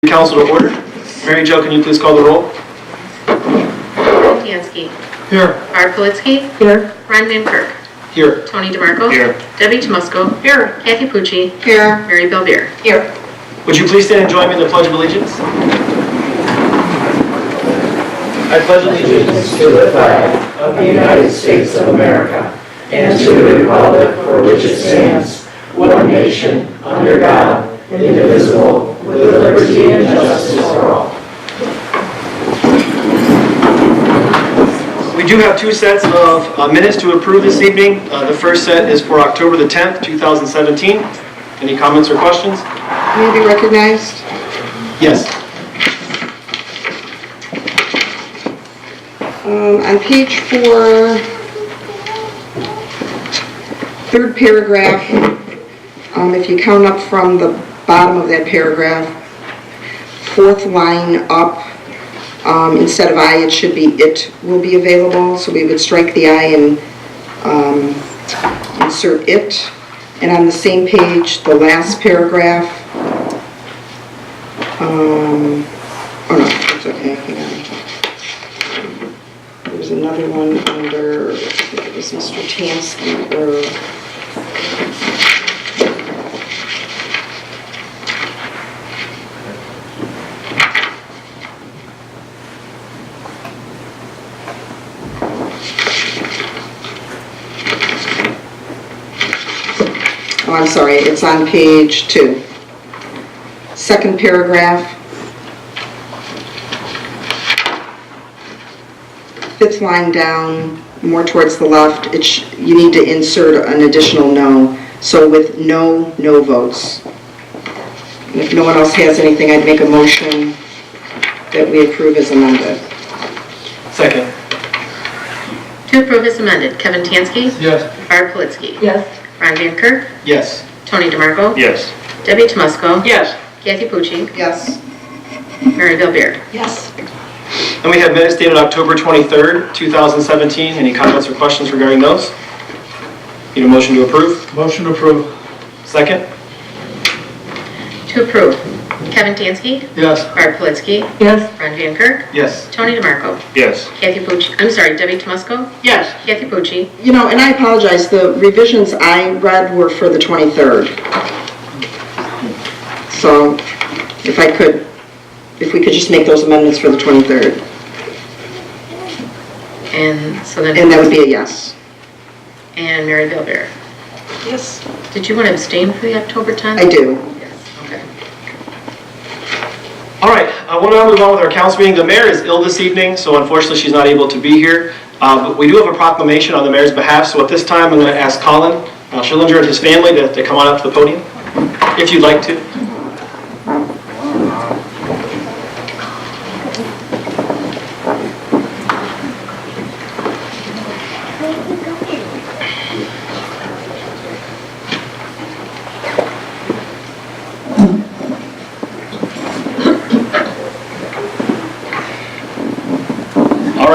Council to order. Mary Jo, can you please call the roll? Tansky. Here. Barb Politsky. Here. Ron Van Kirk. Here. Tony DeMarco. Here. Debbie Tomusko. Here. Kathy Pucci. Here. Mary Belbeer. Here. Would you please stand and join me in the Pledge of Allegiance? I pledge allegiance To the flag of the United States of America and to the republic for which it stands, one nation, under God, indivisible, with liberty and justice for all. We do have two sets of minutes to approve this evening. The first set is for October the 10th, 2017. Any comments or questions? May I be recognized? Yes. On page 4, third paragraph, if you count up from the bottom of that paragraph, fourth line up, instead of I, it should be it will be available. So we would strike the I and insert it. And on the same page, the last paragraph, oh no, it's okay, hang on. There's another one under, I think it was Mr. Tansky, or... Oh, I'm sorry, it's on page 2. Second paragraph. Fifth line down, more towards the left, you need to insert an additional no. So with no votes. And if no one else has anything, I'd make a motion that we approve as amended. Second. To approve as amended, Kevin Tansky. Yes. Barb Politsky. Yes. Ron Van Kirk. Yes. Tony DeMarco. Yes. Debbie Tomusko. Yes. Kathy Pucci. Yes. Mary Belbeer. Yes. And we have minutes dated October 23rd, 2017. Any comments or questions regarding those? Need a motion to approve? Motion approved. Second? To approve, Kevin Tansky. Yes. Barb Politsky. Yes. Ron Van Kirk. Yes. Tony DeMarco. Yes. Kathy Pucci. I'm sorry, Debbie Tomusko. Yes. Kathy Pucci. You know, and I apologize, the revisions I read were for the 23rd. So, if we could just make those amendments for the 23rd. And so then. And that would be a yes. And Mary Belbeer. Yes. Did you want to abstain for the October 10th? I do. Yes, okay. All right, I want to move on with our council meeting. The mayor is ill this evening, so unfortunately she's not able to be here. But we do have a proclamation on the mayor's behalf, so at this time I'm going to ask Colin Schillinger and his family to come on up to the podium, if you'd like to.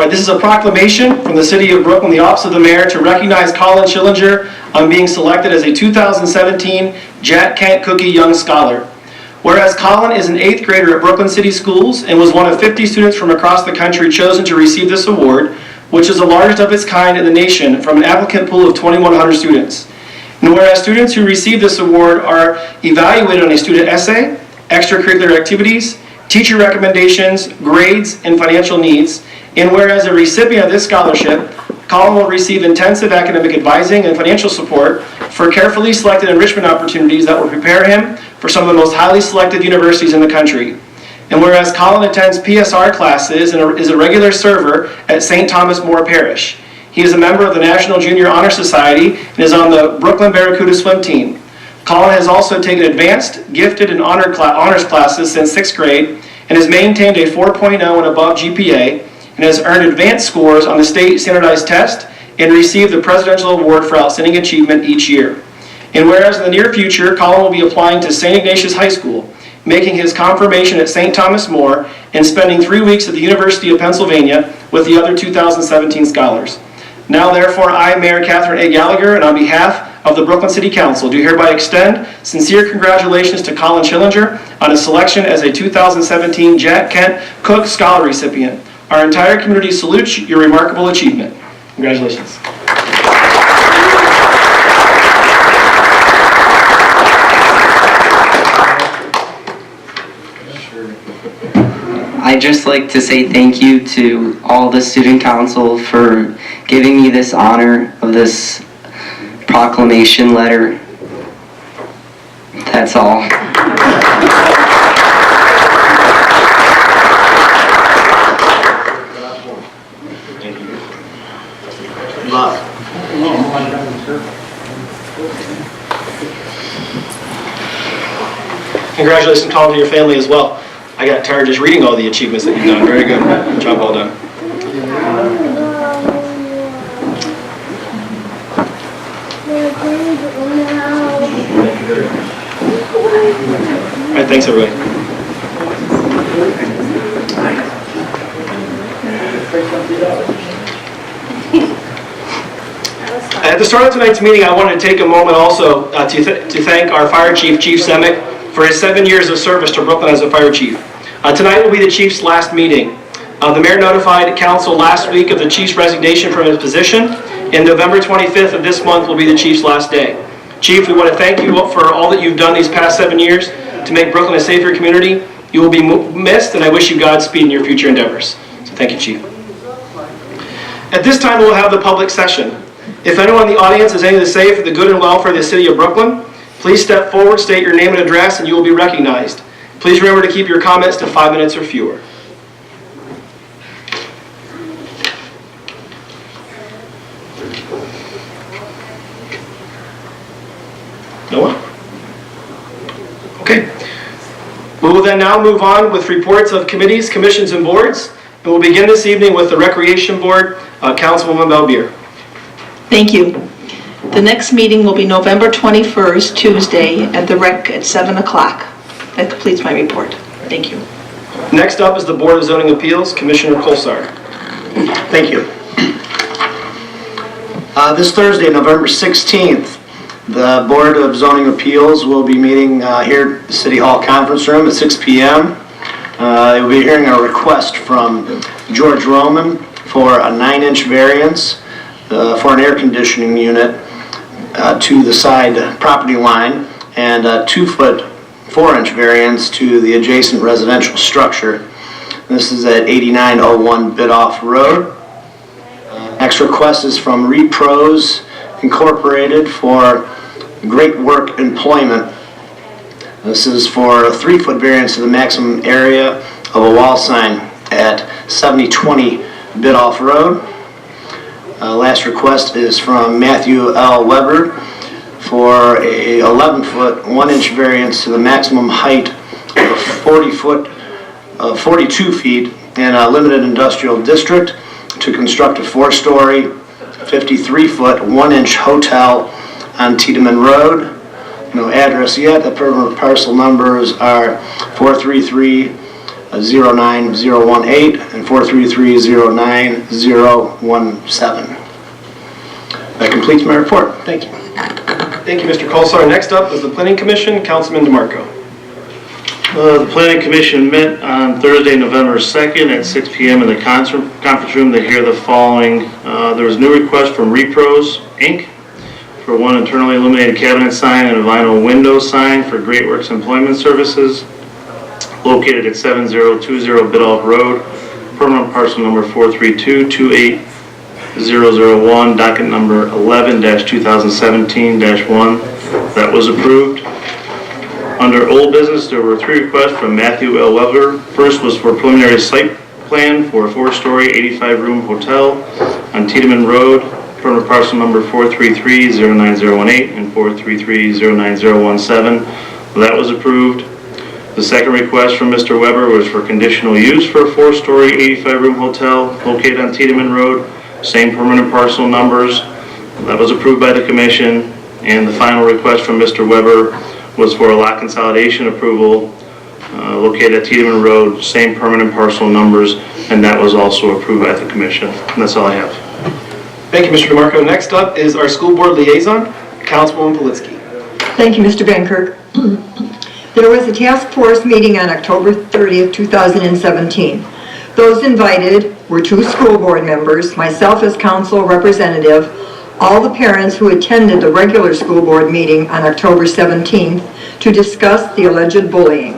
This is a proclamation from the City of Brooklyn, the Office of the Mayor, to recognize Colin Schillinger on being selected as a 2017 Jack Kent Cookie Young Scholar. Whereas Colin is an 8th grader at Brooklyn City Schools and was one of 50 students from across the country chosen to receive this award, which is the largest of its kind in the nation from an applicant pool of 2,100 students. And whereas students who receive this award are evaluated on a student essay, extracurricular activities, teacher recommendations, grades, and financial needs, and whereas a recipient of this scholarship, Colin will receive intensive academic advising and financial support for carefully selected enrichment opportunities that will prepare him for some of the most highly selected universities in the country. And whereas Colin attends PSR classes and is a regular server at St. Thomas More Parish. He is a member of the National Junior Honor Society and is on the Brooklyn Barracuda swim team. Colin has also taken advanced, gifted, and honors classes since 6th grade and has maintained a 4.0 and above GPA, and has earned advanced scores on the state standardized test and received the Presidential Award for Outstanding Achievement each year. And whereas in the near future, Colin will be applying to St. Ignatius High School, making his confirmation at St. Thomas More, and spending 3 weeks at the University of Pennsylvania with the other 2017 scholars. Now therefore, I, Mayor Catherine A. Gallagher, and on behalf of the Brooklyn City Council do hereby extend sincere congratulations to Colin Schillinger on his selection as a 2017 Jack Kent Cook Scholar recipient. Our entire community salutes your remarkable achievement. Congratulations. I'd just like to say thank you to all the student council for giving me this honor of this proclamation letter. That's all. Congratulations, Colin, to your family as well. I got tired just reading all the achievements that you've done. Very good. Good job, well done. All right, thanks, everybody. At the start of tonight's meeting, I wanted to take a moment also to thank our fire chief, Chief Semick, for his 7 years of service to Brooklyn as a fire chief. Tonight will be the chief's last meeting. The mayor notified council last week of the chief's resignation from his position, and November 25th of this month will be the chief's last day. Chief, we want to thank you for all that you've done these past 7 years to make Brooklyn a safer community. You will be missed, and I wish you Godspeed in your future endeavors. So thank you, Chief. At this time, we'll have the public session. If anyone in the audience has anything to say for the good and welfare of the city of Brooklyn, please step forward, state your name and address, and you will be recognized. Please remember to keep your comments to 5 minutes or fewer. No one? Okay. We will then now move on with reports of committees, commissions, and boards. And we'll begin this evening with the Recreation Board, Councilwoman Belbier. Thank you. The next meeting will be November 21st, Tuesday, at the Rec at 7 o'clock. That completes my report. Thank you. Next up is the Board of Zoning Appeals, Commissioner Kolsar. Thank you. This Thursday, November 16th, the Board of Zoning Appeals will be meeting here at the City Hall Conference Room at 6 p.m. They will be hearing a request from George Roman for a 9-inch variance for an air conditioning unit to the side property line and a 2-foot 4-inch variance to the adjacent residential structure. This is at 8901 Bidoff Road. Next request is from Repros Incorporated for Great Work Employment. This is for a 3-foot variance to the maximum area of a wall sign at 7020 Bidoff Road. Last request is from Matthew L. Weber for a 11-foot 1-inch variance to the maximum height of 42 feet in a limited industrial district to construct a 4-story, 53-foot 1-inch hotel on Tiedemann Road. No address yet. The permanent parcel numbers are 433-09018 and 433-09017. That completes my report. Thank you. Thank you, Mr. Kolsar. Next up is the Planning Commission, Councilman DeMarco. The Planning Commission met on Thursday, November 2nd at 6 p.m. in the conference room to hear the following. There was a new request from Repros, Inc. for one internally illuminated cabinet sign and a vinyl window sign for Great Works Employment Services located at 7020 Bidoff Road, permanent parcel number 432-28001, docket number 11-2017-1. That was approved. Under old business, there were 3 requests from Matthew L. Weber. First was for preliminary site plan for a 4-story, 85-room hotel on Tiedemann Road, permanent parcel number 433-09018 and 433-09017. That was approved. The second request from Mr. Weber was for conditional use for a 4-story, 85-room hotel located on Tiedemann Road, same permanent parcel numbers. That was approved by the commission. And the final request from Mr. Weber was for a lot consolidation approval located at Tiedemann Road, same permanent parcel numbers, and that was also approved by the commission. And that's all I have. Thank you, Mr. DeMarco. Next up is our School Board Liaison, Councilwoman Politsky. Thank you, Mr. Bankirk. There was a task force meeting on October 30th, 2017. Those invited were 2 school board members, myself as council representative, all the parents who attended the regular school board meeting on October 17th to discuss the alleged bullying,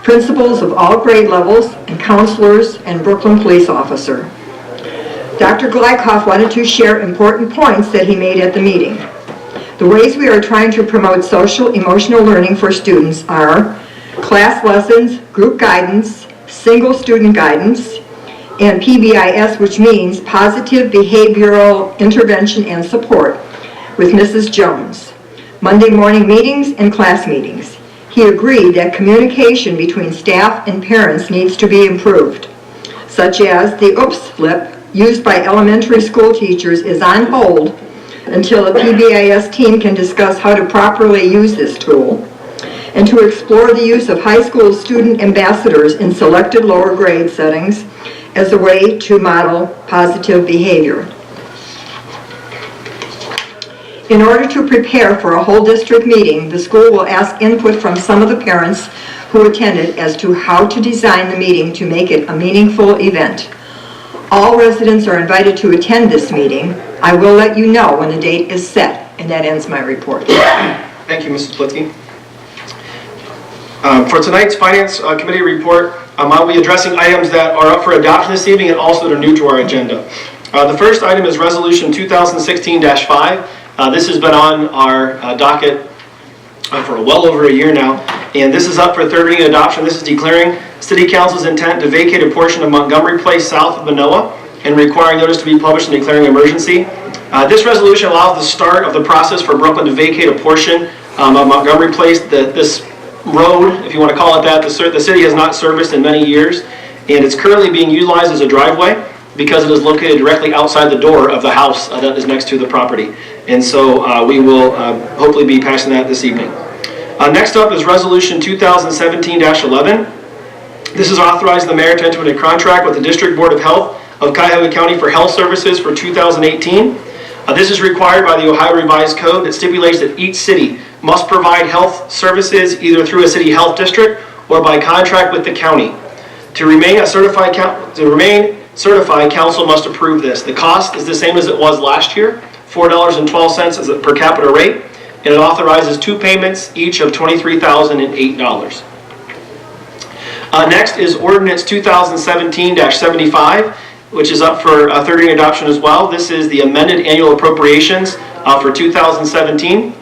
principals of all grade levels, and counselors and Brooklyn police officer. Dr. Glykoff wanted to share important points that he made at the meeting. The ways we are trying to promote social emotional learning for students are class lessons, group guidance, single student guidance, and PBIS, which means Positive Behavioral Intervention and Support, with Mrs. Jones, Monday morning meetings and class meetings. He agreed that communication between staff and parents needs to be improved, such as the OOPS flip used by elementary school teachers is on hold until a PBIS team can discuss how to properly use this tool, and to explore the use of high school student ambassadors in selected lower grade settings as a way to model positive behavior. In order to prepare for a whole district meeting, the school will ask input from some of the parents who attended as to how to design the meeting to make it a meaningful event. All residents are invited to attend this meeting. I will let you know when the date is set, and that ends my report. Thank you, Mrs. Politsky. For tonight's Finance Committee report, I'll be addressing items that are up for adoption this evening and also that are new to our agenda. The first item is Resolution 2016-5. This has been on our docket for well over a year now, and this is up for third reading and adoption. This is declaring City Council's intent to vacate a portion of Montgomery Place south of Manoa and requiring notice to be published and declaring emergency. This resolution allows the start of the process for Brooklyn to vacate a portion of Montgomery Place. This road, if you want to call it that, the city has not serviced in many years, and it's currently being utilized as a driveway because it is located directly outside the door of the house that is next to the property. And so we will hopefully be passing that this evening. Next up is Resolution 2017-11. This is authorizing the mayor to enter into a contract with the District Board of Health of Cuyahoga County for health services for 2018. This is required by the Ohio Revised Code that stipulates that each city must provide health services either through a city health district or by contract with the county. To remain certified, council must approve this. The cost is the same as it was last year, $4.12 as a per capita rate, and it authorizes 2 payments, each of $23,008. Next is Ordinance 2017-75, which is up for third reading adoption as well. This is the amended annual appropriations for 2017.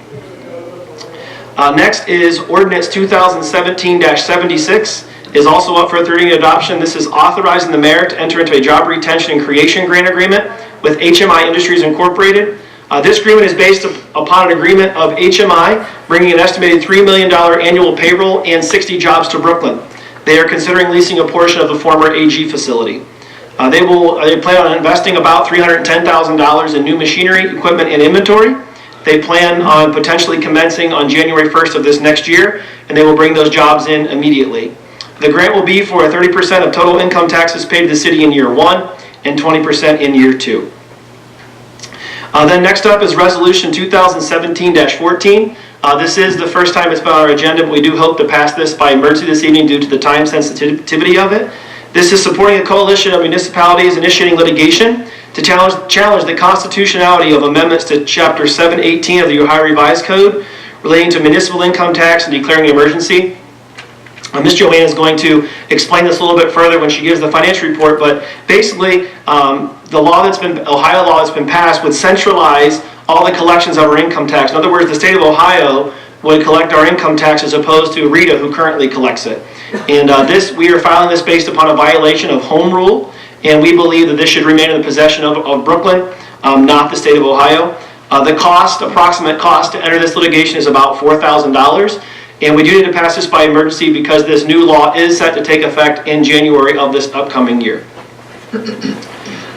Next is Ordinance 2017-76, is also up for third reading adoption. This is authorizing the mayor to enter into a job retention and creation grant agreement with HMI Industries Incorporated. This agreement is based upon an agreement of HMI bringing an estimated $3 million annual payroll and 60 jobs to Brooklyn. They are considering leasing a portion of the former AG facility. They plan on investing about $310,000 in new machinery, equipment, and inventory. They plan on potentially commencing on January 1st of this next year, and they will bring those jobs in immediately. The grant will be for 30% of total income taxes paid to the city in year 1 and 20% in year 2. Then next up is Resolution 2017-14. This is the first time it's been on our agenda, but we do hope to pass this by emergency this evening due to the time sensitivity of it. This is supporting a coalition of municipalities initiating litigation to challenge the constitutionality of amendments to Chapter 718 of the Ohio Revised Code relating to municipal income tax and declaring an emergency. Ms. Joanne is going to explain this a little bit further when she gives the financial report, but basically the Ohio law that's been passed would centralize all the collections of our income tax. In other words, the state of Ohio would collect our income tax as opposed to RETA, who currently collects it. And we are filing this based upon a violation of home rule, and we believe that this should remain in the possession of Brooklyn, not the state of Ohio. The approximate cost to enter this litigation is about $4,000. And we do need to pass this by emergency because this new law is set to take effect in January of this upcoming year.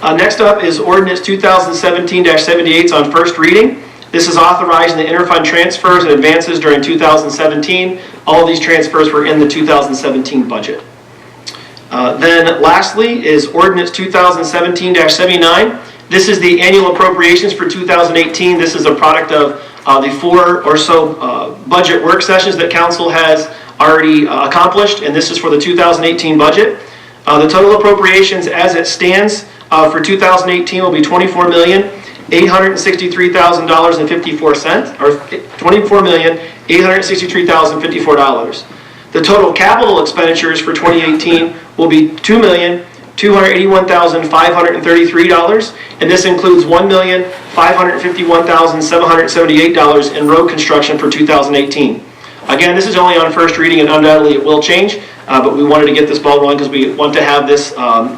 Next up is Ordinance 2017-78 on first reading. This is authorizing the interfund transfers and advances during 2017. All of these transfers were in the 2017 budget. Then lastly is Ordinance 2017-79. This is the annual appropriations for 2018. This is a product of the 4 or so budget work sessions that council has already accomplished, and this is for the 2018 budget. The total appropriations as it stands for 2018 will be $24,863,054, or $24,863,054. The total capital expenditures for 2018 will be $2,281,533, and this includes $1,551,778 in road construction for 2018. Again, this is only on first reading, and undoubtedly it will change, but we wanted to get this ball rolling because we want to have this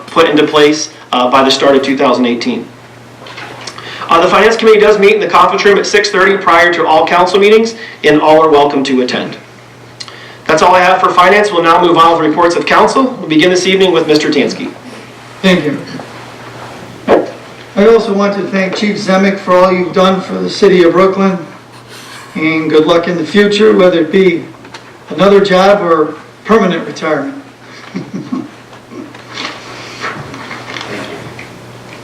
put into place by the start of 2018. The Finance Committee does meet in the conference room at 6:30 prior to all council meetings, and all are welcome to attend. That's all I have for Finance. We'll now move on with reports of council. We'll begin this evening with Mr. Tansky. Thank you. I also want to thank Chief Zemek for all you've done for the city of Brooklyn, and good luck in the future, whether it be another job or permanent retirement.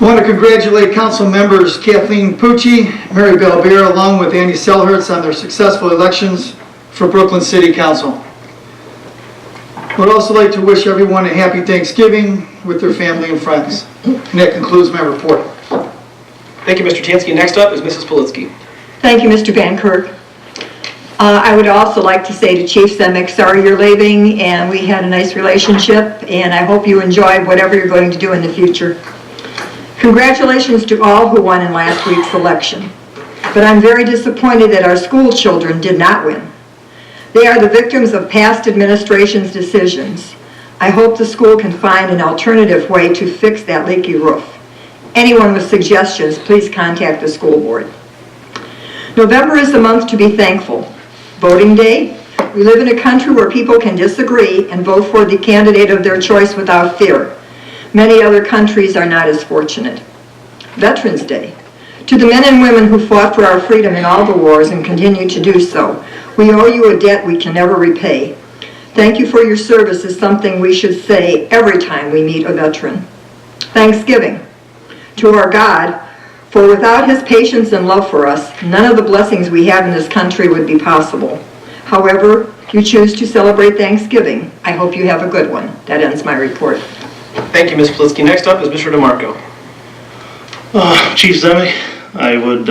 I want to congratulate council members Kathleen Pucci, Mary Belbeer, along with Andy Selhertz on their successful elections for Brooklyn City Council. I would also like to wish everyone a happy Thanksgiving with their family and friends. And that concludes my report. Thank you, Mr. Tansky. Next up is Mrs. Politsky. Thank you, Mr. Van Kirk. I would also like to say to Chief Zemek, sorry you're leaving, and we had a nice relationship, and I hope you enjoy whatever you're going to do in the future. Congratulations to all who won in last week's election, but I'm very disappointed that our school children did not win. They are the victims of past administration's decisions. I hope the school can find an alternative way to fix that leaky roof. Anyone with suggestions, please contact the school board. November is the month to be thankful. Voting day, we live in a country where people can disagree and vote for the candidate of their choice without fear. Many other countries are not as fortunate. Veterans Day, to the men and women who fought for our freedom in all the wars and continue to do so, we owe you a debt we can never repay. Thank you for your service is something we should say every time we meet a veteran. Thanksgiving, to our God, for without his patience and love for us, none of the blessings we have in this country would be possible. However, you choose to celebrate Thanksgiving. I hope you have a good one. That ends my report. Thank you, Ms. Politsky. Next up is Mr. DeMarco. Chief Zemek, I would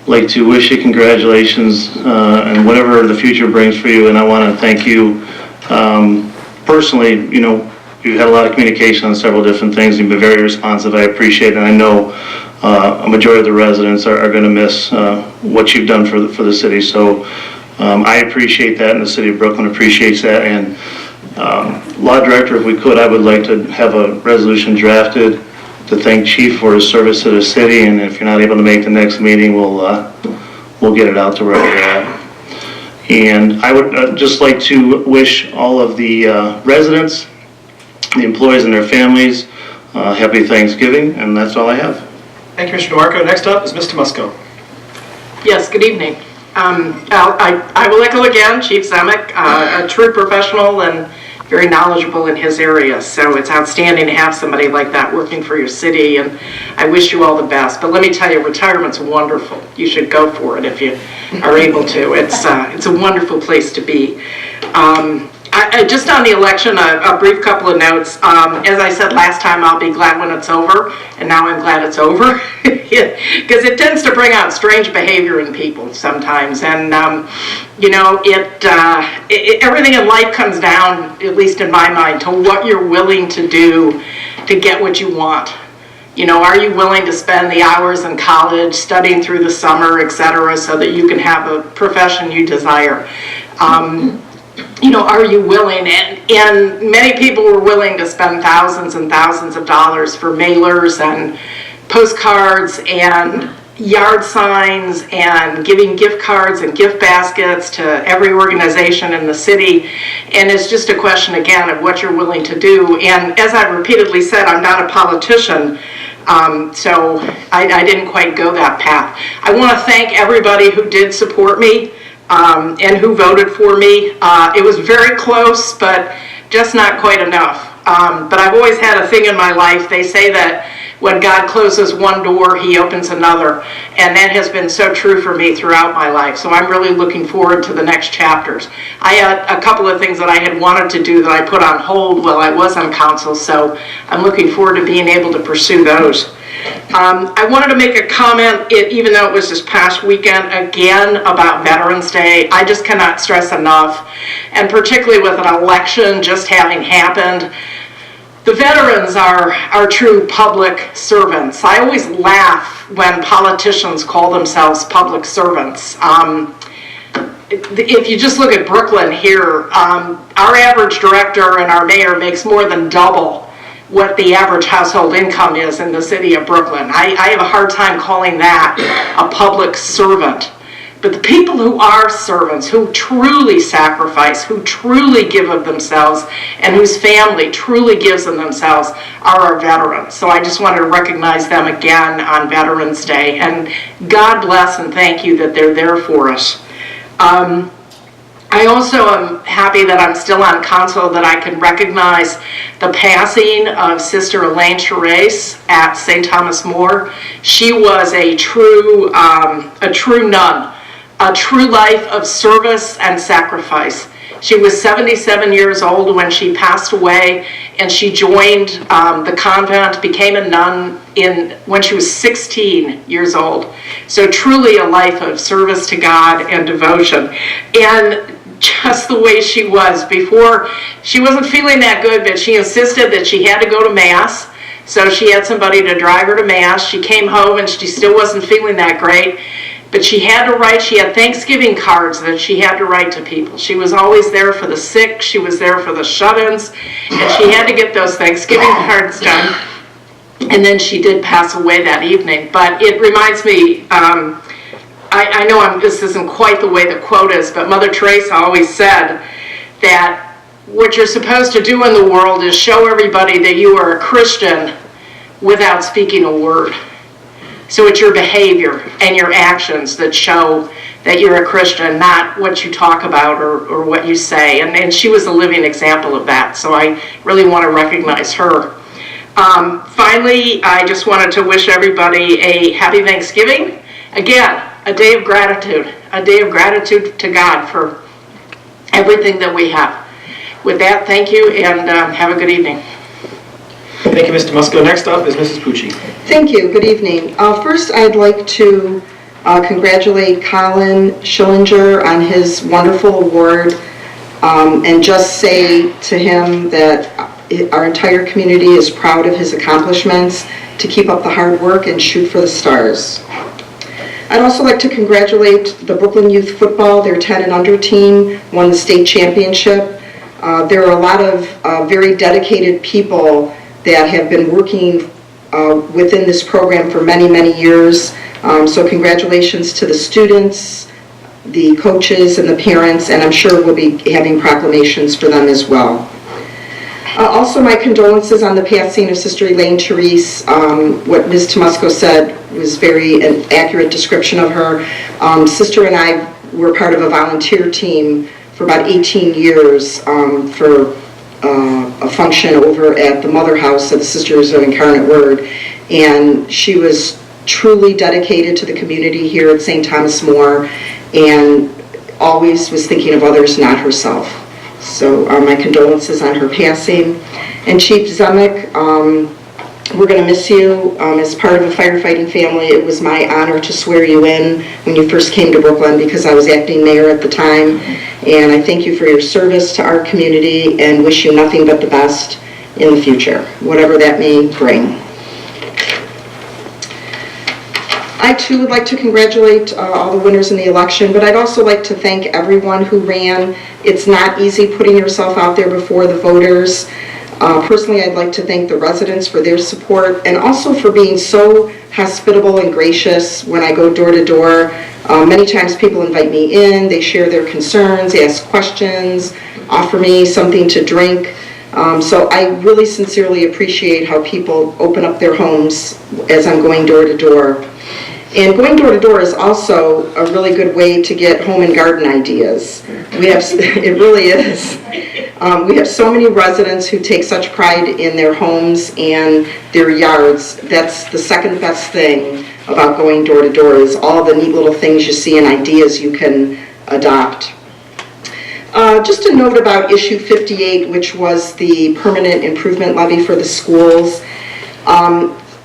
like to wish you congratulations and whatever the future brings for you, and I want to thank you personally. You know, you've had a lot of communication on several different things. You've been very responsive. I appreciate it, and I know a majority of the residents are going to miss what you've done for the city. So I appreciate that, and the city of Brooklyn appreciates that. And Law Director, if we could, I would like to have a resolution drafted to thank Chief for his service to the city, and if you're not able to make the next meeting, we'll get it out to wherever you're at. And I would just like to wish all of the residents, the employees and their families, happy Thanksgiving, and that's all I have. Thank you, Mr. DeMarco. Next up is Ms. Tomusko. Yes, good evening. I will echo again, Chief Zemek, a true professional and very knowledgeable in his area. So it's outstanding to have somebody like that working for your city, and I wish you all the best. But let me tell you, retirement's wonderful. You should go for it if you are able to. It's a wonderful place to be. Just on the election, a brief couple of notes. As I said last time, I'll be glad when it's over, and now I'm glad it's over, because it tends to bring out strange behavior in people sometimes. And you know, everything in life comes down, at least in my mind, to what you're willing to do to get what you want. You know, are you willing to spend the hours in college, studying through the summer, etc., so that you can have a profession you desire? You know, are you willing? And many people were willing to spend thousands and thousands of dollars for mailers and postcards and yard signs and giving gift cards and gift baskets to every organization in the city. And it's just a question, again, of what you're willing to do. And as I've repeatedly said, I'm not a politician, so I didn't quite go that path. I want to thank everybody who did support me and who voted for me. It was very close, but just not quite enough. But I've always had a thing in my life. They say that when God closes one door, he opens another. And that has been so true for me throughout my life. So I'm really looking forward to the next chapters. I had a couple of things that I had wanted to do that I put on hold while I was on council. So I'm looking forward to being able to pursue those. I wanted to make a comment, even though it was this past weekend, again, about Veterans Day. I just cannot stress enough, and particularly with an election just having happened, the veterans are true public servants. I always laugh when politicians call themselves public servants. If you just look at Brooklyn here, our average director and our mayor makes more than double what the average household income is in the city of Brooklyn. I have a hard time calling that a public servant. But the people who are servants, who truly sacrifice, who truly give of themselves, and whose family truly gives of themselves are our veterans. So I just wanted to recognize them again on Veterans Day. And God bless and thank you that they're there for us. I also am happy that I'm still on council, that I can recognize the passing of Sister Elaine Therese at St. Thomas More. She was a true nun, a true life of service and sacrifice. She was 77 years old when she passed away, and she joined the convent, became a nun when she was 16 years old. So truly a life of service to God and devotion. And just the way she was before, she wasn't feeling that good, but she insisted that she had to go to Mass. So she had somebody to drive her to Mass. She came home and she still wasn't feeling that great. But she had Thanksgiving cards that she had to write to people. She was always there for the sick. She was there for the shut-ins. And she had to get those Thanksgiving cards done. And then she did pass away that evening. But it reminds me, I know this isn't quite the way the quote is, but Mother Teresa always said that what you're supposed to do in the world is show everybody that you are a Christian without speaking a word. So it's your behavior and your actions that show that you're a Christian, not what you talk about or what you say. And she was a living example of that, so I really want to recognize her. Finally, I just wanted to wish everybody a happy Thanksgiving. Again, a day of gratitude to God for everything that we have. With that, thank you, and have a good evening. Thank you, Mr. Musco. Next up is Mrs. Pucci. Thank you. Good evening. First, I'd like to congratulate Colin Schillinger on his wonderful award, and just say to him that our entire community is proud of his accomplishments, to keep up the hard work and shoot for the stars. I'd also like to congratulate the Brooklyn Youth Football. Their 10 and under team won the state championship. There are a lot of very dedicated people that have been working within this program for many, many years. So congratulations to the students, the coaches, and the parents, and I'm sure we'll be having proclamations for them as well. Also, my condolences on the passing of Sister Elaine Therese. What Ms. Tomusco said was an accurate description of her. Sister and I were part of a volunteer team for about 18 years for a function over at the Mother House of the Sisters of Incarnate Word, and she was truly dedicated to the community here at St. Thomas More, and always was thinking of others, not herself. So my condolences on her passing. And Chief Zemek, we're going to miss you. As part of a firefighting family, it was my honor to swear you in when you first came to Brooklyn, because I was acting mayor at the time. And I thank you for your service to our community and wish you nothing but the best in the future, whatever that may bring. I too would like to congratulate all the winners in the election, but I'd also like to thank everyone who ran. It's not easy putting yourself out there before the voters. Personally, I'd like to thank the residents for their support, and also for being so hospitable and gracious when I go door to door. Many times people invite me in, they share their concerns, ask questions, offer me something to drink. So I really sincerely appreciate how people open up their homes as I'm going door to door. And going door to door is also a really good way to get home and garden ideas. It really is. We have so many residents who take such pride in their homes and their yards. That's the second best thing about going door to door, is all the neat little things you see and ideas you can adopt. Just a note about issue 58, which was the permanent improvement levy for the schools.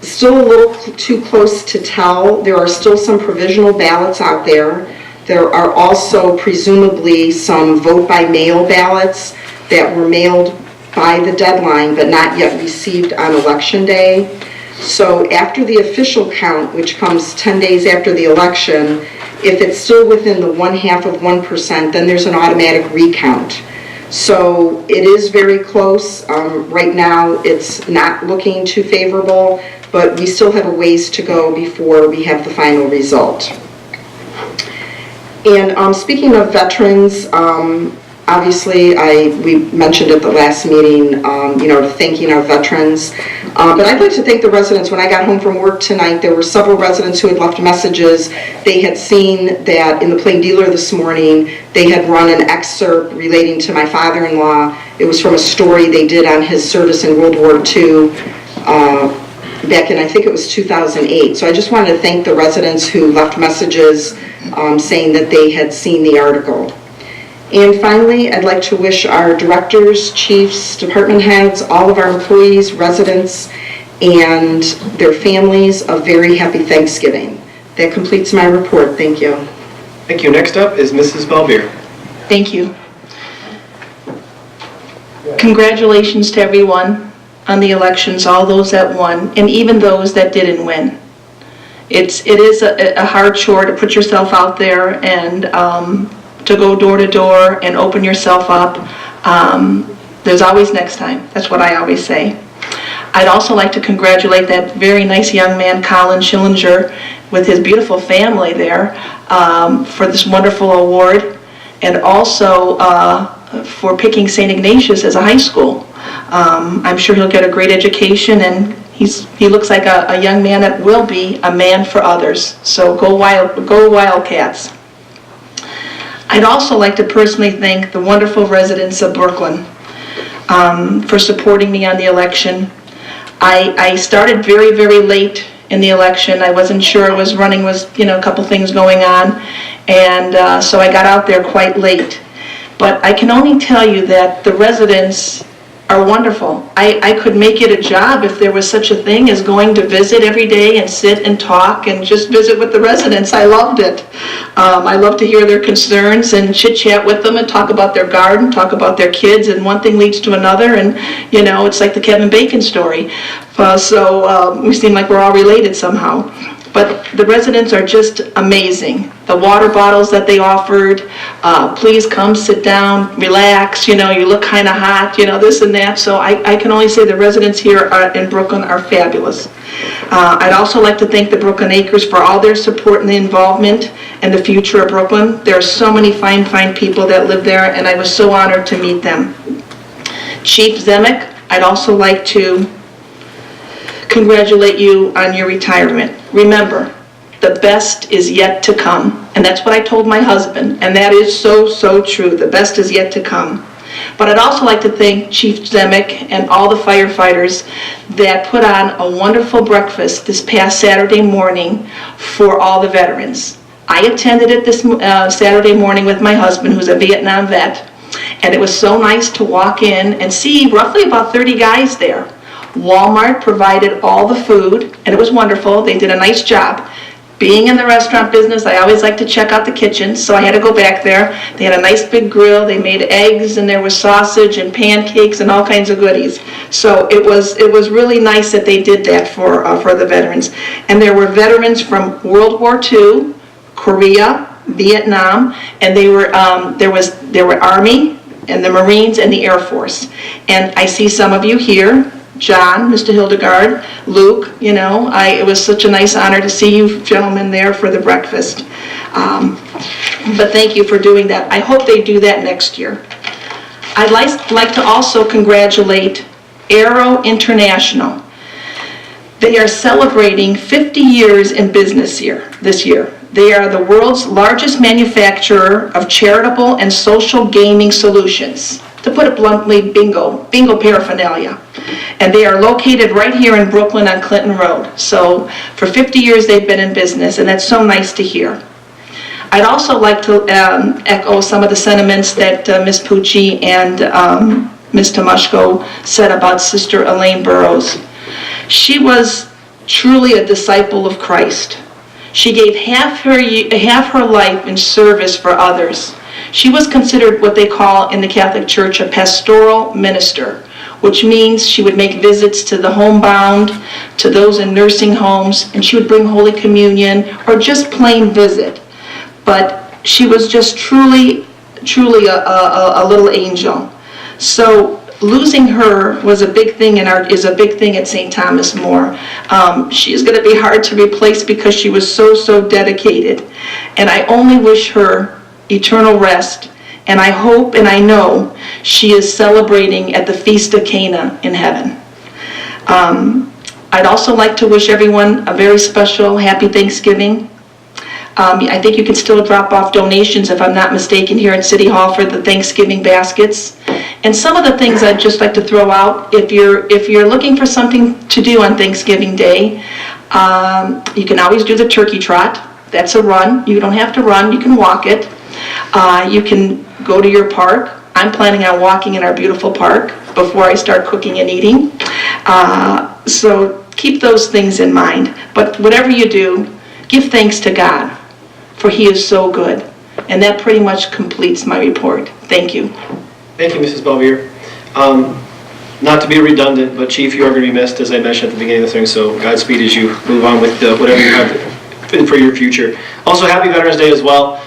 Still a little too close to tell. There are still some provisional ballots out there. There are also presumably some vote by mail ballots that were mailed by the deadline but not yet received on election day. So after the official count, which comes 10 days after the election, if it's still within the 0.5%, then there's an automatic recount. So it is very close. Right now, it's not looking too favorable, but we still have a ways to go before we have the final result. And speaking of veterans, obviously, we mentioned at the last meeting, thanking our veterans. But I'd like to thank the residents. When I got home from work tonight, there were several residents who had left messages. They had seen that in the Plain Dealer this morning, they had run an excerpt relating to my father-in-law. It was from a story they did on his service in World War II back in, I think it was 2008. So I just wanted to thank the residents who left messages saying that they had seen the article. And finally, I'd like to wish our directors, chiefs, department heads, all of our employees, residents, and their families a very happy Thanksgiving. That completes my report. Thank you. Thank you. Next up is Mrs. Belbeer. Thank you. Congratulations to everyone on the elections, all those that won, and even those that didn't win. It is a hard chore to put yourself out there and to go door to door and open yourself up. There's always next time. That's what I always say. I'd also like to congratulate that very nice young man, Colin Schillinger, with his beautiful family there for this wonderful award, and also for picking St. Ignatius as a high school. I'm sure he'll get a great education, and he looks like a young man that will be a man for others. So go Wildcats. I'd also like to personally thank the wonderful residents of Brooklyn for supporting me on the election. I started very, very late in the election. I wasn't sure I was running, a couple things going on, and so I got out there quite late. But I can only tell you that the residents are wonderful. I could make it a job if there was such a thing as going to visit every day and sit and talk and just visit with the residents. I loved it. I love to hear their concerns and chit-chat with them and talk about their garden, talk about their kids, and one thing leads to another, and it's like the Kevin Bacon story. So we seem like we're all related somehow. But the residents are just amazing. The water bottles that they offered, please come sit down, relax, you look kind of hot, this and that. So I can only say the residents here in Brooklyn are fabulous. I'd also like to thank the Brooklyn Acres for all their support and the involvement in the future of Brooklyn. There are so many fine, fine people that live there, and I was so honored to meet them. Chief Zemek, I'd also like to congratulate you on your retirement. Remember, the best is yet to come. And that's what I told my husband. And that is so, so true. The best is yet to come. But I'd also like to thank Chief Zemek and all the firefighters that put on a wonderful breakfast this past Saturday morning for all the veterans. I attended it this Saturday morning with my husband, who's a Vietnam vet. And it was so nice to walk in and see roughly about 30 guys there. Walmart provided all the food, and it was wonderful. They did a nice job. Being in the restaurant business, I always like to check out the kitchen, so I had to go back there. They had a nice big grill. They made eggs, and there was sausage and pancakes and all kinds of goodies. So it was really nice that they did that for the veterans. And there were veterans from World War II, Korea, Vietnam, and there were Army and the Marines and the Air Force. And I see some of you here. John, Mr. Hildegard, Luke, it was such a nice honor to see you gentlemen there for the breakfast. But thank you for doing that. I hope they do that next year. I'd like to also congratulate Aero International. They are celebrating 50 years in business this year. They are the world's largest manufacturer of charitable and social gaming solutions. to put it bluntly, bingo paraphernalia. And they are located right here in Brooklyn on Clinton Road. So for 50 years they've been in business, and that's so nice to hear. I'd also like to echo some of the sentiments that Ms. Pucci and Ms. Tomushko said about Sister Elaine Burrows. She was truly a disciple of Christ. She gave half her life in service for others. She was considered what they call in the Catholic Church a pastoral minister, which means she would make visits to the homebound, to those in nursing homes, and she would bring Holy Communion or just plain visit. But she was just truly a little angel. So losing her was a big thing is a big thing at St. Thomas More. She is going to be hard to replace because she was so dedicated. And I only wish her eternal rest, and I hope and I know she is celebrating at the Feast of Cana in heaven. I'd also like to wish everyone a very special happy Thanksgiving. I think you can still drop off donations, if I'm not mistaken, here in City Hall for the Thanksgiving baskets. And some of the things I'd just like to throw out, if you're looking for something to do on Thanksgiving Day, you can always do the turkey trot. That's a run. You don't have to run, you can walk it. You can go to your park. I'm planning on walking in our beautiful park before I start cooking and eating. So keep those things in mind. But whatever you do, give thanks to God, for He is so good. And that pretty much completes my report. Thank you. Thank you, Mrs. Belvier. Not to be redundant, but Chief, you are going to be missed, as I mentioned at the beginning of the thing, so Godspeed as you move on with whatever you have for your future. Also, happy Veterans Day as well.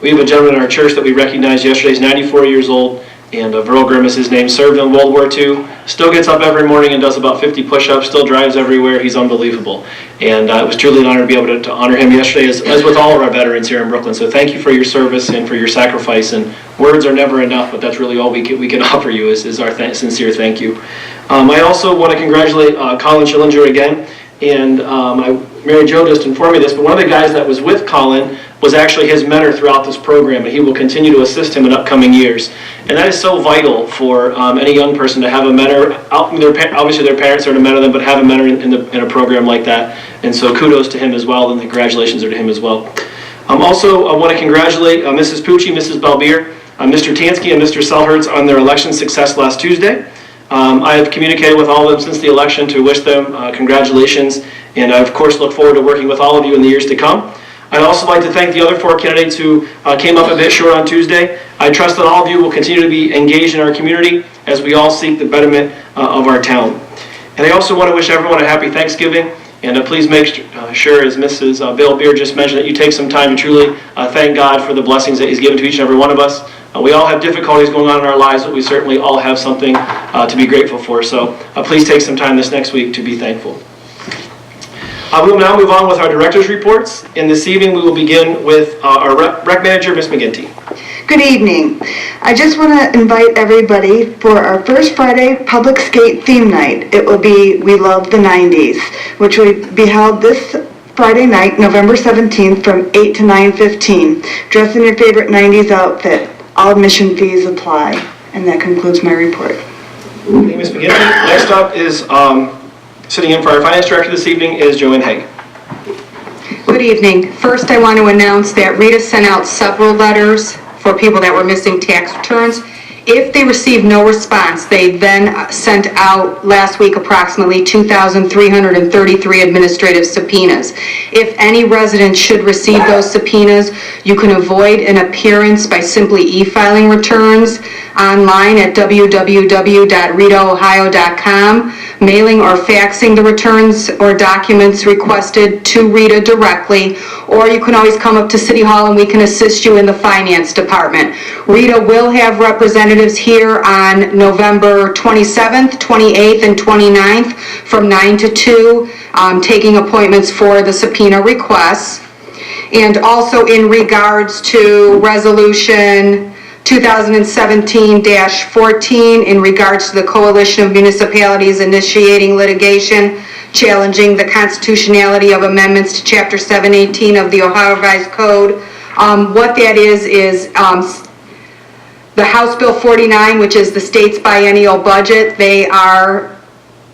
We have a gentleman in our church that we recognized yesterday. He's 94 years old, and Verl Grimm is his name. Served in World War II. Still gets up every morning and does about 50 push-ups. Still drives everywhere. He's unbelievable. And it was truly an honor to be able to honor him yesterday, as with all of our veterans here in Brooklyn. So thank you for your service and for your sacrifice. And words are never enough, but that's really all we can offer you is our sincere thank you. I also want to congratulate Colin Schillinger again. And Mary Jo just informed me this, but one of the guys that was with Colin was actually his mentor throughout this program, and he will continue to assist him in upcoming years. And that is so vital for any young person to have a mentor. Obviously their parents are to mentor them, but have a mentor in a program like that. And so kudos to him as well, and congratulations are to him as well. Also, I want to congratulate Mrs. Pucci, Mrs. Belbier, Mr. Tansky, and Mr. Selhertz on their election success last Tuesday. I have communicated with all of them since the election to wish them congratulations, and I of course look forward to working with all of you in the years to come. I'd also like to thank the other 4 candidates who came up a bit short on Tuesday. I trust that all of you will continue to be engaged in our community as we all seek the betterment of our town. And I also want to wish everyone a happy Thanksgiving, and please make sure, as Mrs. Belbier just mentioned, that you take some time to truly thank God for the blessings that He's given to each and every one of us. We all have difficulties going on in our lives, but we certainly all have something to be grateful for. So please take some time this next week to be thankful. We will now move on with our director's reports. And this evening we will begin with our rec manager, Ms. McGinty. Good evening. I just want to invite everybody for our first Friday public skate theme night. It will be We Love the 90s, which will be held this Friday night, November 17th from 8 to 9:15. Dress in your favorite 90s outfit. All admission fees apply. And that concludes my report. Thank you, Ms. McGinty. Next up is sitting in for our finance director this evening is Joanne Haig. Good evening. First, I want to announce that Rita sent out several letters for people that were missing tax returns. If they received no response, they then sent out last week approximately 2,333 administrative subpoenas. If any resident should receive those subpoenas, you can avoid an appearance by simply e-filing returns online at www.ritaohio.com, mailing or faxing the returns or documents requested to Rita directly, or you can always come up to City Hall and we can assist you in the finance department. Rita will have representatives here on November 27th, 28th, and 29th from 9 to 2, taking appointments for the subpoena requests. And also in regards to resolution 2017-14 in regards to the Coalition of Municipalities initiating litigation challenging the constitutionality of amendments to Chapter 718 of the Ohio Revised Code. What that is The House Bill 49, which is the state's biennial budget, they are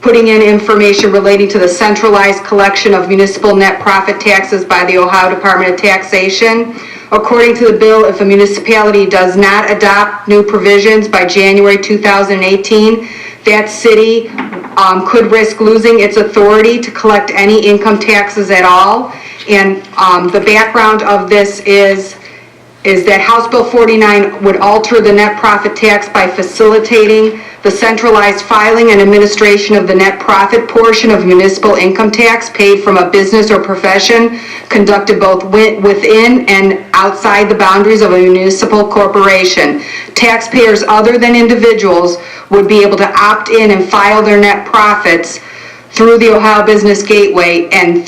putting in information relating to the centralized collection of municipal net profit taxes by the Ohio Department of Taxation. According to the bill, if a municipality does not adopt new provisions by January 2018, that city could risk losing its authority to collect any income taxes at all. And the background of this is that House Bill 49 would alter the net profit tax by facilitating the centralized filing and administration of the net profit portion of municipal income tax paid from a business or profession conducted both within and outside the boundaries of a municipal corporation. Taxpayers other than individuals would be able to opt in and file their net profits through the Ohio Business Gateway and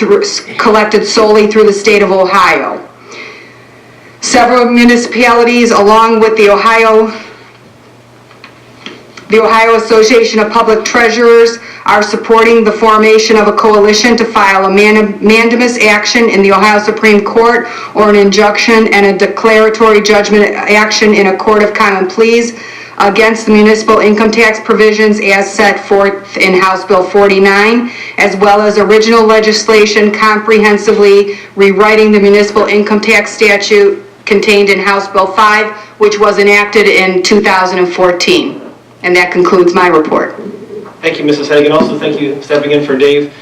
collected solely through the state of Ohio. Several municipalities, along with the Ohio Association of Public Treasurers, are supporting the formation of a coalition to file a mandamus action in the Ohio Supreme Court or an injunction and a declaratory judgment action in a court of common pleas against the municipal income tax provisions as set forth in House Bill 49, as well as original legislation comprehensively rewriting the municipal income tax statute contained in House Bill 5, which was enacted in 2014. And that concludes my report. Thank you, Mrs. Hagan. Also, thank you stepping in for Dave.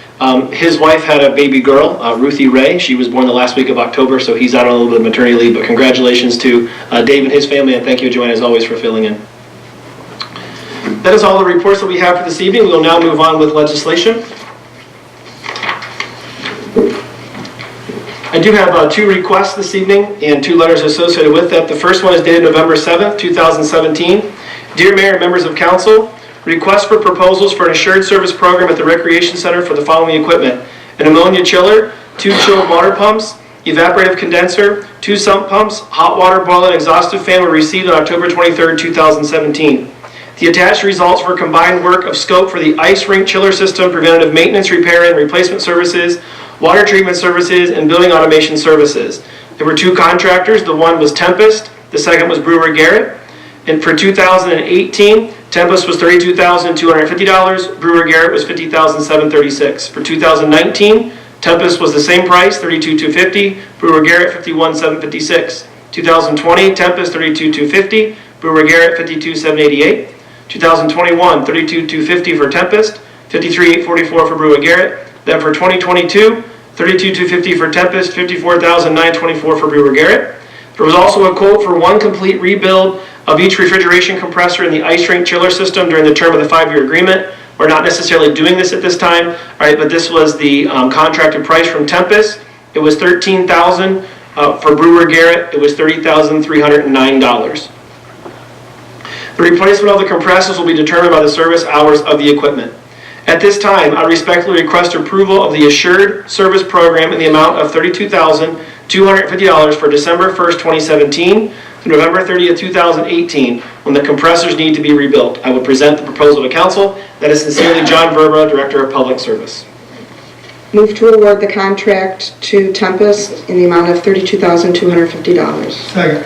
His wife had a baby girl, Ruthie Ray. She was born the last week of October, so he's out on a little bit of maternity leave. But congratulations to Dave and his family, and thank you, Joanne, as always, for filling in. That is all the reports that we have for this evening. We will now move on with legislation. I do have two requests this evening and two letters associated with that. The first one is dated November 7th, 2017. Dear Mayor and members of council, request for proposals for an assured service program at the Recreation Center for the following equipment: an ammonia chiller, 2 chilled water pumps, evaporative condenser, 2 sump pumps, hot water boiler, and exhaustive fan were received on October 23rd, 2017. The attached results for combined work of scope for the ice rink chiller system, preventative maintenance, repair, and replacement services, water treatment services, and building automation services. There were 2 contractors. The one was Tempest, the second was Brewer Garrett. And for 2018, Tempest was $32,250, Brewer Garrett was $50,736. For 2019, Tempest was the same price, $32,250, Brewer Garrett $51,756. 2020, Tempest $32,250, Brewer Garrett $52,788. 2021, $32,250 for Tempest, $53,844 for Brewer Garrett. Then for 2022, $32,250 for Tempest, $54,924 for Brewer Garrett. There was also a quote for 1 complete rebuild of each refrigeration compressor in the ice rink chiller system during the term of the 5-year agreement. We're not necessarily doing this at this time, all right, but this was the contracted price from Tempest. It was $13,000 for Brewer Garrett. It was $30,309. The replacement of the compressors will be determined by the service hours of the equipment. At this time, I respectfully request approval of the Assured Service Program in the amount of $32,250 for December 1st, 2017 to November 30th, 2018, when the compressors need to be rebuilt. I will present the proposal to council. That is sincerely John Verba, Director of Public Service. Move to award the contract to Tempest in the amount of $32,250. Second.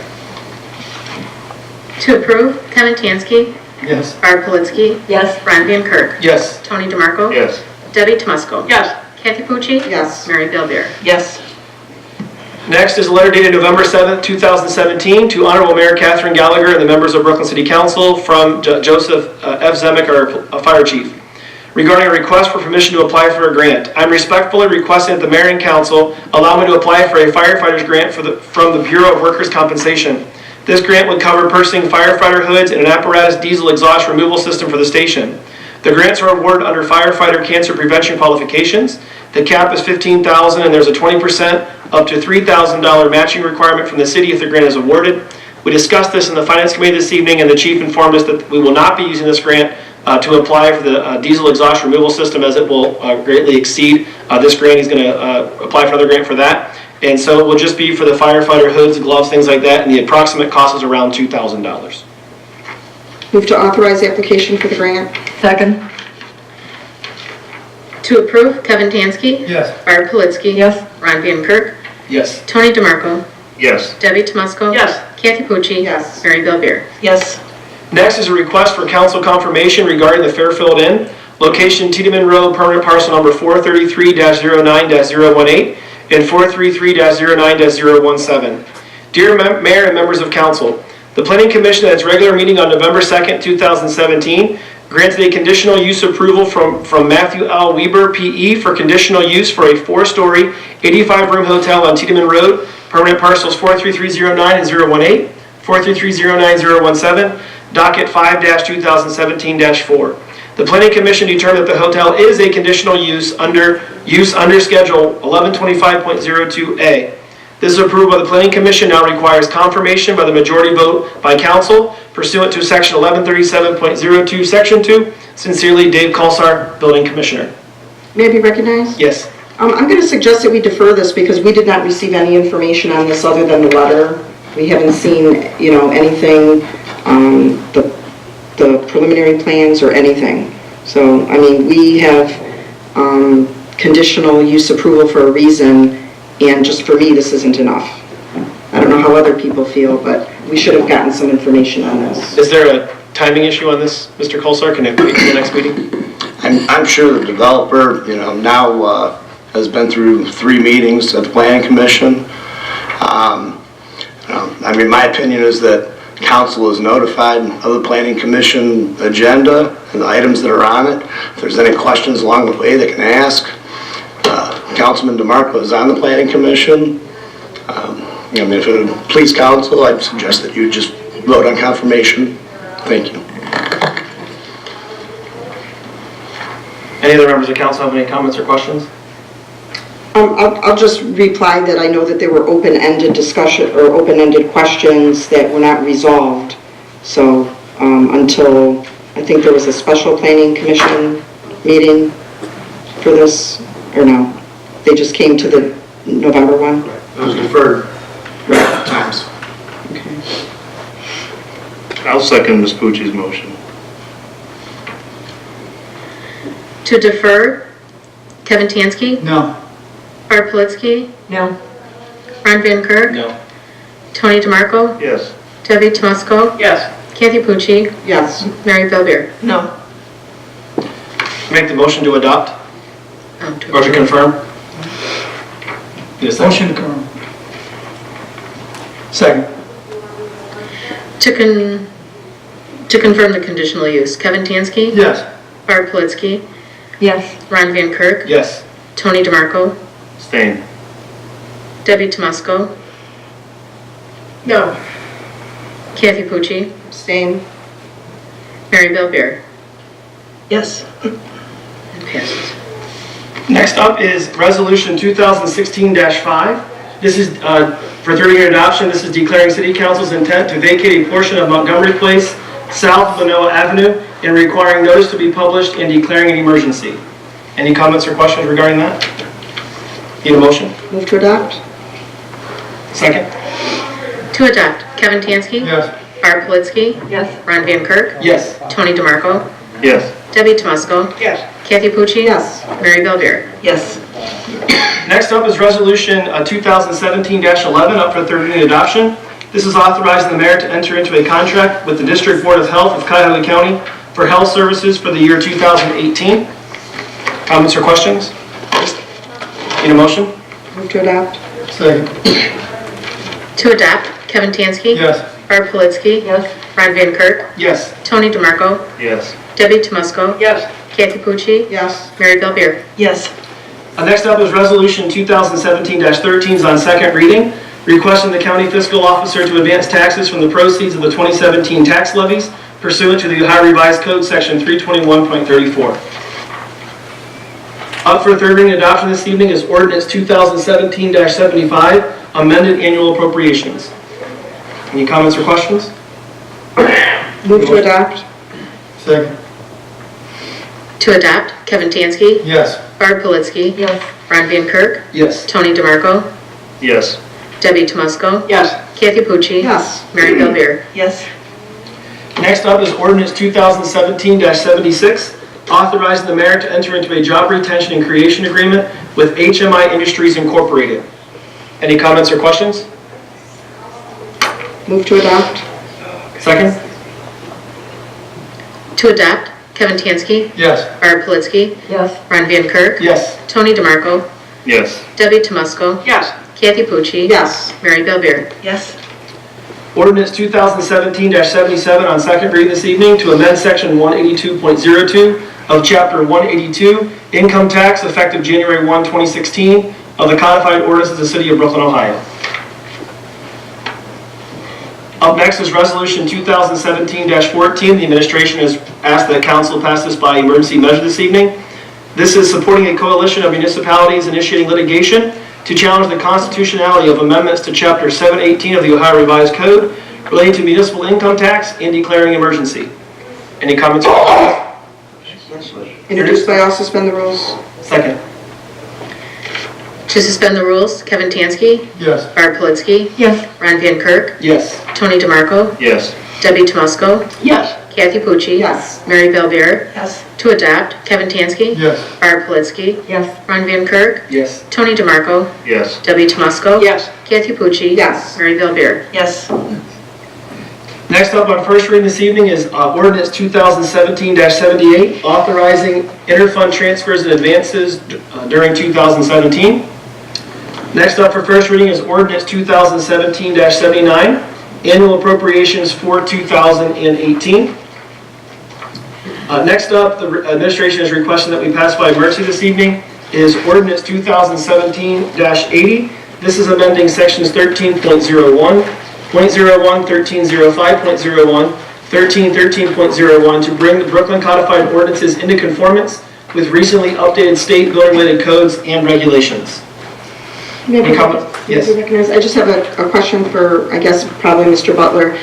To approve, Kevin Tansky, Yes. Barb Politzky, Yes. Ron Van Kirk, Yes. Tony DeMarco, Yes. Debbie Tomusko, Yes. Kathy Pucci, Yes. Mary Bellbeer. Yes. Next is a letter dated November 7th, 2017 to Honorable Mayor Catherine Gallagher and the members of Brooklyn City Council from Joseph F. Zemek, our Fire Chief, regarding a request for permission to apply for a grant. I'm respectfully requesting that the Mayor and Council allow me to apply for a firefighter's grant from the Bureau of Workers' Compensation. This grant would cover purchasing firefighter hoods and an apparatus diesel exhaust removal system for the station. The grants are awarded under firefighter cancer prevention qualifications. The cap is $15,000 and there's a 20% up to $3,000 matching requirement from the city if the grant is awarded. We discussed this in the Finance Committee this evening, and the Chief informed us that we will not be using this grant to apply for the diesel exhaust removal system, as it will greatly exceed this grant. He's going to apply for another grant for that. And so it will just be for the firefighter hoods, gloves, things like that, and the approximate cost is around $2,000. Move to authorize the application for the grant. Second. To approve, Kevin Tansky, Yes. Barb Politzky, Yes. Ron Van Kirk, Yes. Tony DeMarco, Yes. Debbie Tomusko, Yes. Kathy Pucci. Yes. Mary Belbeer. Yes. Next is a request for council confirmation regarding the Fairfield Inn, location Tiedemann Road, permanent parcel number 433-09-018 and 433-09-017. Dear Mayor and members of council, the Planning Commission at its regular meeting on November 2nd, 2017, granted a conditional use approval from Matthew L. Weber, P.E. for conditional use for a 4-story, 85-room hotel on Tiedemann Road, permanent parcels 43309 and 018, 43309-017, docket 5-2017-4. The Planning Commission determined that the hotel is a conditional use under Schedule 1125.02A. This approval by the Planning Commission now requires confirmation by the majority vote by council pursuant to Section 1137.02, Section 2. Sincerely, Dave Colsar, Building Commissioner. May I be recognized? Yes. I'm going to suggest that we defer this because we did not receive any information on this other than the letter. We haven't seen, anything, the preliminary plans or anything. So, we have conditional use approval for a reason, and just for me, this isn't enough. I don't know how other people feel, but we should have gotten some information on this. Is there a timing issue on this, Mr. Colsar? Can it wait to the next meeting? I'm sure the developer, now has been through 3 meetings at the Planning Commission. My opinion is that council is notified of the Planning Commission agenda and the items that are on it. If there's any questions along the way, they can ask. Councilman DeMarco is on the Planning Commission. If it would please council, I'd suggest that you just vote on confirmation. Thank you. Any other members of council have any comments or questions? I'll just reply that I know that there were open-ended discussion or open-ended questions that were not resolved. So until, I think there was a special planning commission meeting for this, or no? They just came to the November one? It was deferred times. Okay. I'll second Ms. Pucci's motion. To defer, Kevin Tansky. No. Barb Politzky. No. Ron Van Kirk. No. Tony DeMarco. Yes. Debbie Tomusko. Yes. Kathy Pucci. Yes. Mary Belbeer. No. Make the motion to adopt or to confirm? Need a second? Motion to confirm. Second. To confirm the conditional use, Kevin Tansky. Yes. Barb Politzky. Yes. Ron Van Kirk. Yes. Tony DeMarco. Abstain. Debbie Tomusko. No. Kathy Pucci. Abstain. Mary Belbeer. Yes. It passes. Next up is Resolution 2016-5. This is for third-reading adoption. This is declaring City Council's intent to vacate a portion of Montgomery Place, south of Manoa Avenue, and requiring notice to be published and declaring an emergency. Any comments or questions regarding that? Need a motion? Move to adopt? Second? To adopt, Kevin Tansky. Yes. Barb Politzky. Yes. Ron Van Kirk. Yes. Tony DeMarco. Yes. Debbie Tomusko. Yes. Kathy Pucci. Yes. Mary Belbeer. Yes. Next up is Resolution 2017-11, up for third reading adoption. This is authorizing the mayor to enter into a contract with the District Board of Health of Cuyahoga County for health services for the year 2018. Comments or questions? Need a motion? Move to adopt? Second. To adopt, Kevin Tansky. Yes. Barb Politzky. Yes. Ron Van Kirk. Yes. Tony DeMarco. Yes. Debbie Tomusko. Yes. Kathy Pucci. Yes. Mary Belbeer. Yes. Next up is Resolution 2017-13 is on second reading, requesting the county fiscal officer to advance taxes from the proceeds of the 2017 tax levies pursuant to the Ohio Revised Code, Section 321.34. Up for third reading adoption this evening is Ordinance 2017-75, amended annual appropriations. Any comments or questions? Move to adopt? Second. To adopt, Kevin Tansky. Yes. Barb Politzky. Yes. Ron Van Kirk. Yes. Tony DeMarco. Yes. Debbie Tomusko. Yes. Kathy Pucci. Yes. Mary Belbeer. Yes. Next up is Ordinance 2017-76, authorizing the mayor to enter into a job retention and creation agreement with HMI Industries Incorporated. Any comments or questions? Move to adopt? Second? To adopt, Kevin Tansky, Yes. Barb Politzky, Yes. Ron Van Kirk, Yes. Tony DeMarco, Yes. Debbie Tomusko, Yes. Kathy Pucci, Yes. Mary Belbeer. Yes. Ordinance 2017-77 on second reading this evening to amend section 182.02 of chapter 182, income tax, effective January 1, 2016, of the codified ordinances of the city of Brooklyn, Ohio. Up next is resolution 2017-14. The administration has asked that council pass this by emergency measure this evening. This is supporting a coalition of municipalities initiating litigation to challenge the constitutionality of amendments to Chapter 718 of the Ohio Revised Code relating to municipal income tax and declaring emergency. Any comments? Introduced by all, suspend the rules? Second. To suspend the rules, Kevin Tansky, Yes. Barb Politzky, Yes. Ron Van Kirk, Yes. Tony DeMarco, Yes. Debbie Tomusko, Yes. Kathy Pucci, Yes. Mary Belbeer. Yes. To adopt, Kevin Tansky, Yes. Barb Politzky, Yes. Ron Van Kirk, Yes. Tony DeMarco, Yes. Debbie Tomusko, Yes. Kathy Pucci, Yes. Mary Belbeer. Yes. Next up on first reading this evening is ordinance 2017-78, authorizing interfund transfers and advances during 2017. Next up for first reading is ordinance 2017-79, annual appropriations for 2018. Next up, the administration is requesting that we pass by emergency this evening is ordinance 2017-80. This is amending sections 13.01, .01, 13.05.01, 13.01 to bring the Brooklyn codified ordinances into conformance with recently updated state building-related codes and regulations. Any comment? Yes. I just have a question for, I guess, probably Mr. Butler.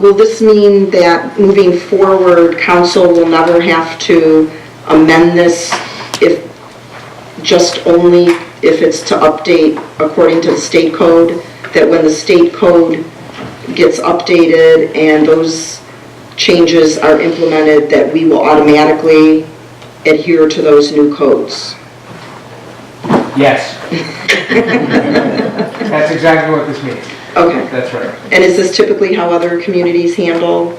Will this mean that moving forward, council will never have to amend this if, just only if it's to update according to the state code? That when the state code gets updated and those changes are implemented, that we will automatically adhere to those new codes? Yes. That's exactly what this means. Okay. That's right. And is this typically how other communities handle?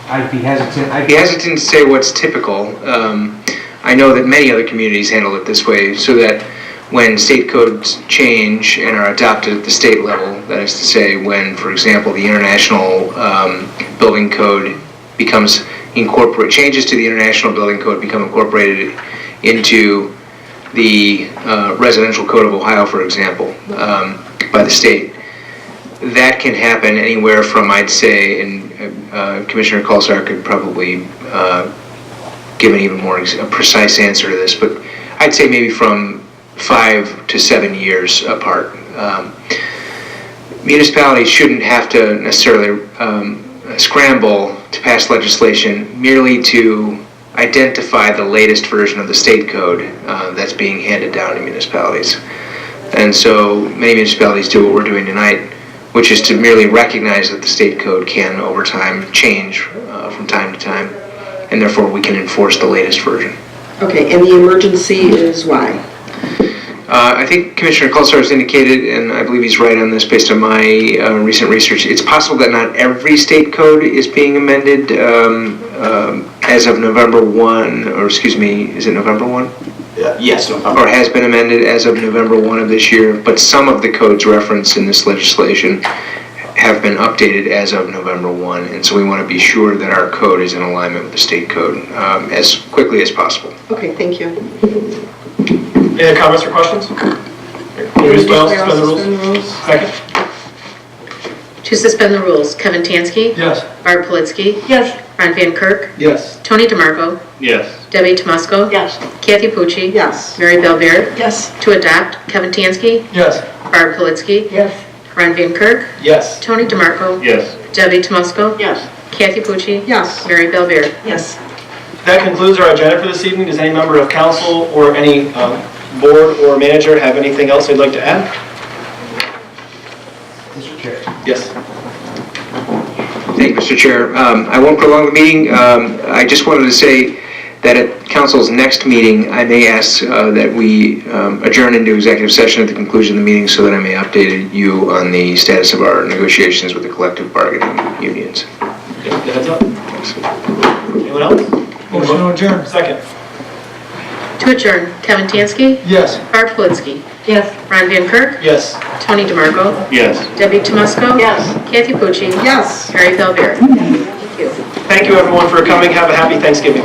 I'd be hesitant. I'd be hesitant to say what's typical. I know that many other communities handle it this way, so that when state codes change and are adopted at the state level, that is to say, when, for example, the international building code becomes changes to the international building code become incorporated into the residential code of Ohio, for example, by the state. That can happen anywhere from, I'd say, and Commissioner Colsar could probably give an even more precise answer to this, but I'd say maybe from 5 to 7 years apart. Municipalities shouldn't have to necessarily scramble to pass legislation merely to identify the latest version of the state code that's being handed down to municipalities. And so many municipalities do what we're doing tonight, which is to merely recognize that the state code can, over time, change from time to time, and therefore we can enforce the latest version. Okay, and the emergency is why? I think Commissioner Colsar has indicated, and I believe he's right on this based on my recent research, it's possible that not every state code is being amended as of November 1, or excuse me, is it November 1? Yes, November. Or has been amended as of November 1 of this year, but some of the codes referenced in this legislation have been updated as of November 1, and so we want to be sure that our code is in alignment with the state code as quickly as possible. Okay, thank you. Any other comments or questions? Introduced by all, suspend the rules. Second. To suspend the rules, Kevin Tansky, Yes. Barb Politzky, Yes. Ron Van Kirk, Yes. Tony DeMarco, Yes. Debbie Tomusko, Yes. Kathy Pucci, Yes. Mary Belbeer. Yes. To adopt, Kevin Tansky, Yes. Barb Politzky, Yes. Ron Van Kirk, Yes. Tony DeMarco, Yes. Debbie Tomusko, Yes. Kathy Pucci, Yes. Mary Belbeer. Yes. That concludes our agenda for this evening. Does any member of council or any board or manager have anything else they'd like to add? Mr. Chair. Yes. Thank you, Mr. Chair. I won't prolong the meeting. I just wanted to say that at council's next meeting, I may ask that we adjourn into executive session at the conclusion of the meeting so that I may update you on the status of our negotiations with the collective bargaining unions. Okay, the heads up. Anyone else? Motion to adjourn. Second. To adjourn, Kevin Tansky, Yes. Barb Politzky, Yes. Ron Van Kirk, Yes. Tony DeMarco, Yes. Debbie Tomusko. Yes. Kathy Pucci. Yes. Mary Bellbeer. Thank you. Thank you, everyone, for coming. Have a happy Thanksgiving.